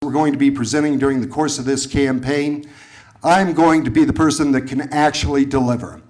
we're going to be presenting during the course of this campaign, I'm going to be the person that can actually deliver.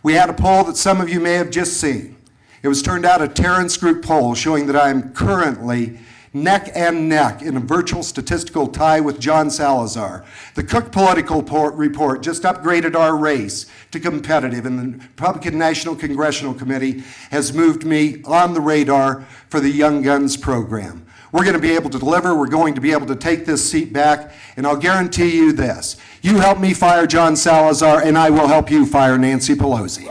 We had a poll that some of you may have just seen. It was turned out a Terrence Group poll showing that I'm currently neck and neck in a virtual statistical tie with John Salazar. The Cook Political Report just upgraded our race to competitive, and the Republican National Congressional Committee has moved me on the radar for the Young Guns program. We're going to be able to deliver. We're going to be able to take this seat back, and I'll guarantee you this. You help me fire John Salazar, and I will help you fire Nancy Pelosi.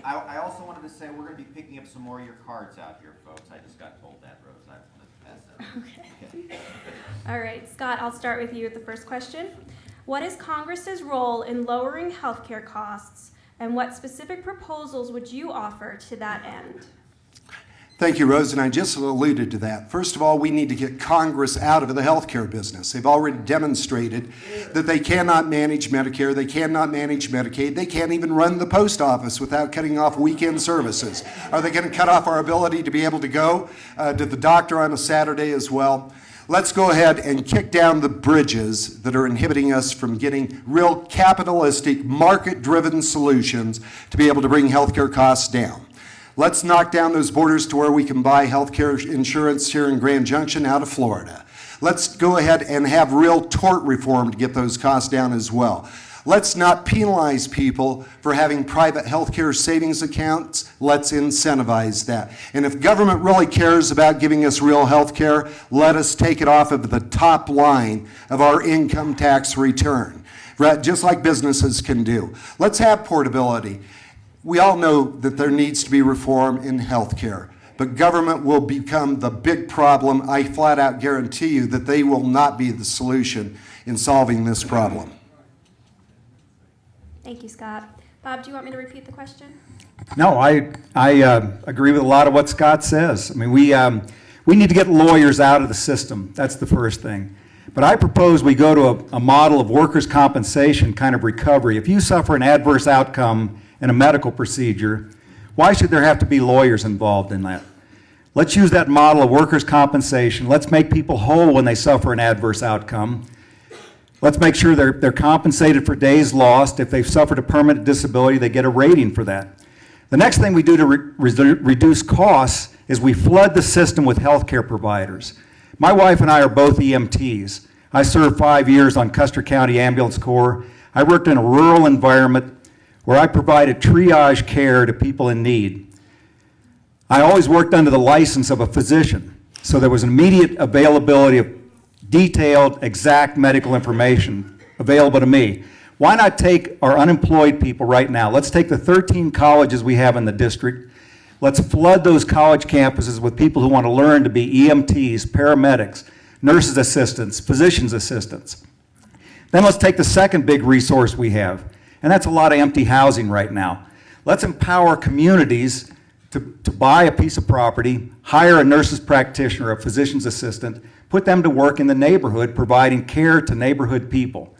I also wanted to say we're going to be picking up some more of your cards out here, folks. I just got told that, Rose. I wanted to pass that. Okay. All right, Scott, I'll start with you with the first question. What is Congress's role in lowering healthcare costs, and what specific proposals would you offer to that end? Thank you, Rose, and I just alluded to that. First of all, we need to get Congress out of the healthcare business. They've already demonstrated that they cannot manage Medicare, they cannot manage Medicaid, they can't even run the post office without cutting off weekend services. Are they going to cut off our ability to be able to go to the doctor on a Saturday as well? Let's go ahead and kick down the bridges that are inhibiting us from getting real capitalistic, market-driven solutions to be able to bring healthcare costs down. Let's knock down those borders to where we can buy healthcare insurance here in Grand Junction out of Florida. Let's go ahead and have real tort reform to get those costs down as well. Let's not penalize people for having private healthcare savings accounts. Let's incentivize that. And if government really cares about giving us real healthcare, let us take it off of the top line of our income tax return, right? Just like businesses can do. Let's have portability. We all know that there needs to be reform in healthcare, but government will become the big problem. I flat out guarantee you that they will not be the solution in solving this problem. Thank you, Scott. Bob, do you want me to repeat the question? No, I agree with a lot of what Scott says. I mean, we need to get lawyers out of the system. That's the first thing. But I propose we go to a model of workers' compensation kind of recovery. If you suffer an adverse outcome in a medical procedure, why should there have to be lawyers involved in that? Let's use that model of workers' compensation. Let's make people whole when they suffer an adverse outcome. Let's make sure they're compensated for days lost. If they've suffered a permanent disability, they get a rating for that. The next thing we do to reduce costs is we flood the system with healthcare providers. My wife and I are both EMTs. I served 5 years on Custer County Ambulance Corps. I worked in a rural environment where I provided triage care to people in need. I always worked under the license of a physician, so there was an immediate availability of detailed, exact medical information available to me. Why not take our unemployed people right now? Let's take the 13 colleges we have in the district. Let's flood those college campuses with people who want to learn to be EMTs, paramedics, nurses assistants, physicians assistants. Then let's take the second big resource we have, and that's a lot of empty housing right now. Let's empower communities to buy a piece of property, hire a nurse's practitioner, a physician's assistant, put them to work in the neighborhood providing care to neighborhood people.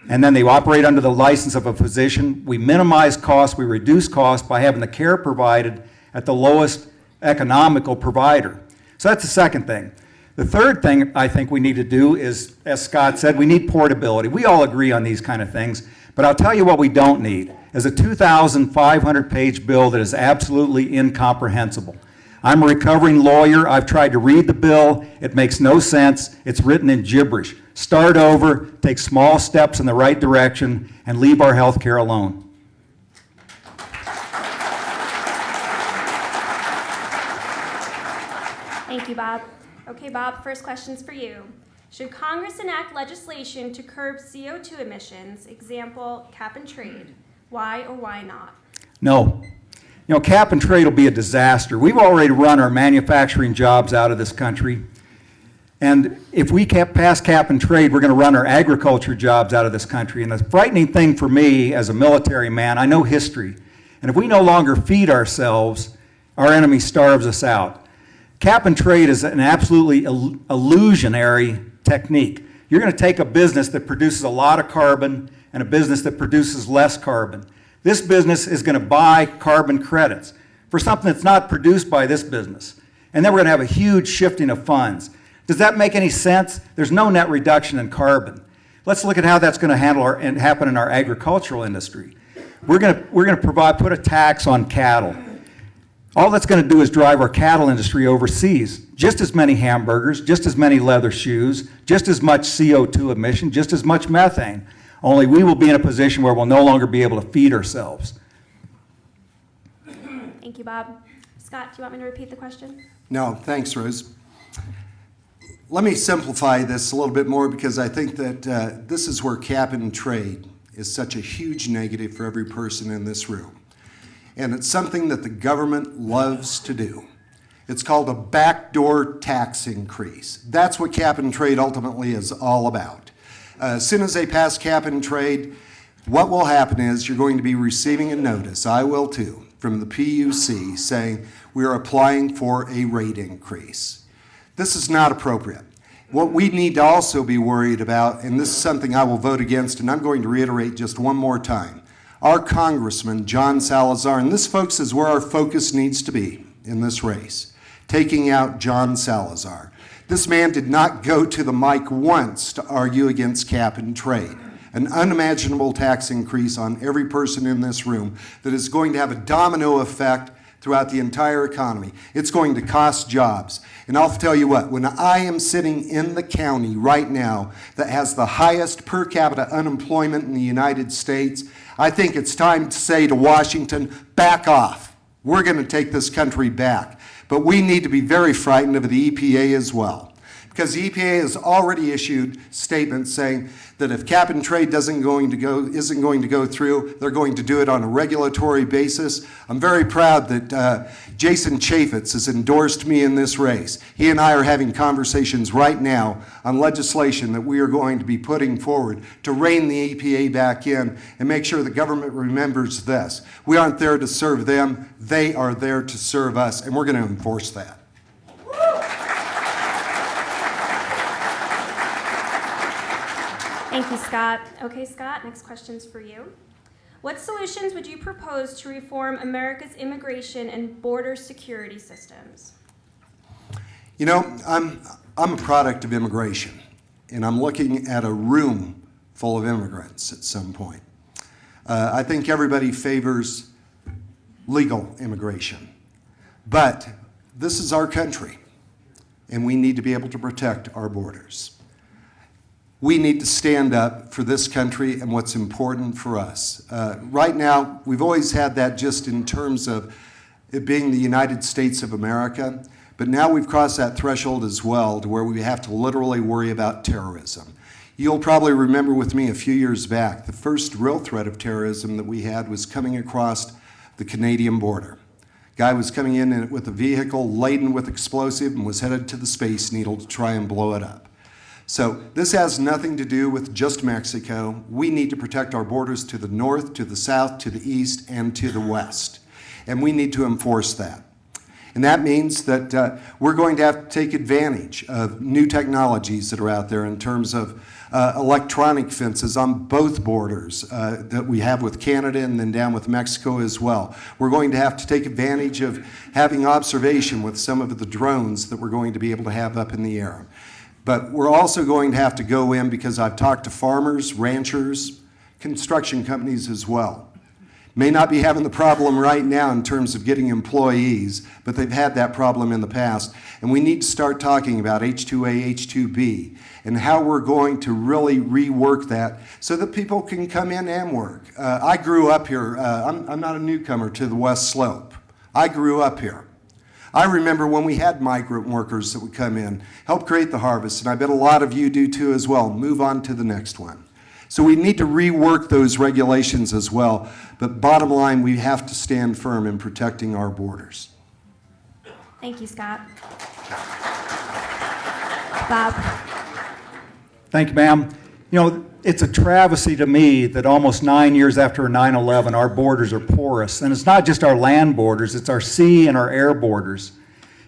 And then they operate under the license of a physician. We minimize costs, we reduce costs by having the care provided at the lowest economical provider. So that's the second thing. The third thing I think we need to do is, as Scott said, we need portability. We all agree on these kind of things, but I'll tell you what we don't need is a 2,500-page bill that is absolutely incomprehensible. I'm a recovering lawyer. I've tried to read the bill. It makes no sense. It's written in gibberish. Start over, take small steps in the right direction, and leave our health care alone. Thank you, Bob. Okay, Bob, first question's for you. Should Congress enact legislation to curb CO2 emissions, example, cap and trade? Why or why not? No. You know, cap and trade will be a disaster. We've already run our manufacturing jobs out of this country. And if we can't pass cap and trade, we're going to run our agriculture jobs out of this country. And the frightening thing for me as a military man, I know history. And if we no longer feed ourselves, our enemy starves us out. Cap and trade is an absolutely illusionary technique. You're going to take a business that produces a lot of carbon and a business that produces less carbon. This business is going to buy carbon credits for something that's not produced by this business. And then we're going to have a huge shifting of funds. Does that make any sense? There's no net reduction in carbon. Let's look at how that's going to happen in our agricultural industry. We're going to put a tax on cattle. All that's going to do is drive our cattle industry overseas. Just as many hamburgers, just as many leather shoes, just as much CO2 emission, just as much methane. Only we will be in a position where we'll no longer be able to feed ourselves. Thank you, Bob. Scott, do you want me to repeat the question? No, thanks, Rose. Let me simplify this a little bit more because I think that this is where cap and trade is such a huge negative for every person in this room. And it's something that the government loves to do. It's called a backdoor tax increase. That's what cap and trade ultimately is all about. As soon as they pass cap and trade, what will happen is you're going to be receiving a notice, I will too, from the PUC saying we are applying for a rate increase. This is not appropriate. What we need to also be worried about, and this is something I will vote against, and I'm going to reiterate just one more time, our Congressman, John Salazar, and this, folks, is where our focus needs to be in this race, taking out John Salazar. This man did not go to the mic once to argue against cap and trade, an unimaginable tax increase on every person in this room that is going to have a domino effect throughout the entire economy. It's going to cost jobs. And I'll tell you what, when I am sitting in the county right now that has the highest per capita unemployment in the United States, I think it's time to say to Washington, back off. We're going to take this country back. But we need to be very frightened of the EPA as well, because the EPA has already issued statements saying that if cap and trade isn't going to go through, they're going to do it on a regulatory basis. I'm very proud that Jason Chaffetz has endorsed me in this race. He and I are having conversations right now on legislation that we are going to be putting forward to rein the EPA back in and make sure the government remembers this. We aren't there to serve them, they are there to serve us, and we're going to enforce that. Thank you, Scott. Okay, Scott, next question's for you. What solutions would you propose to reform America's immigration and border security systems? You know, I'm a product of immigration, and I'm looking at a room full of immigrants at some point. I think everybody favors legal immigration, but this is our country, and we need to be able to protect our borders. We need to stand up for this country and what's important for us. Right now, we've always had that just in terms of it being the United States of America, but now we've crossed that threshold as well to where we have to literally worry about terrorism. You'll probably remember with me a few years back, the first real threat of terrorism that we had was coming across the Canadian border. Guy was coming in with a vehicle laden with explosive and was headed to the Space Needle to try and blow it up. So this has nothing to do with just Mexico. We need to protect our borders to the north, to the south, to the east, and to the west. And we need to enforce that. And that means that we're going to have to take advantage of new technologies that are out there in terms of electronic fences on both borders that we have with Canada and then down with Mexico as well. We're going to have to take advantage of having observation with some of the drones that we're going to be able to have up in the air. But we're also going to have to go in, because I've talked to farmers, ranchers, construction companies as well. May not be having the problem right now in terms of getting employees, but they've had that problem in the past. And we need to start talking about H-2A, H-2B, and how we're going to really rework that so that people can come in and work. I grew up here. I'm not a newcomer to the West Slope. I grew up here. I remember when we had migrant workers that would come in, help create the harvest, and I bet a lot of you do too as well. Move on to the next one. So we need to rework those regulations as well, but bottom line, we have to stand firm in protecting our borders. Thank you, Scott. Bob. Thank you, ma'am. You know, it's a travesty to me that almost 9 years after 9/11, our borders are porous. And it's not just our land borders, it's our sea and our air borders.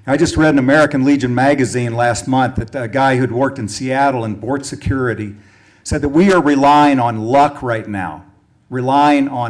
I just read in American Legion magazine last month that a guy who'd worked in Seattle in port security said that we are relying on luck right now, relying on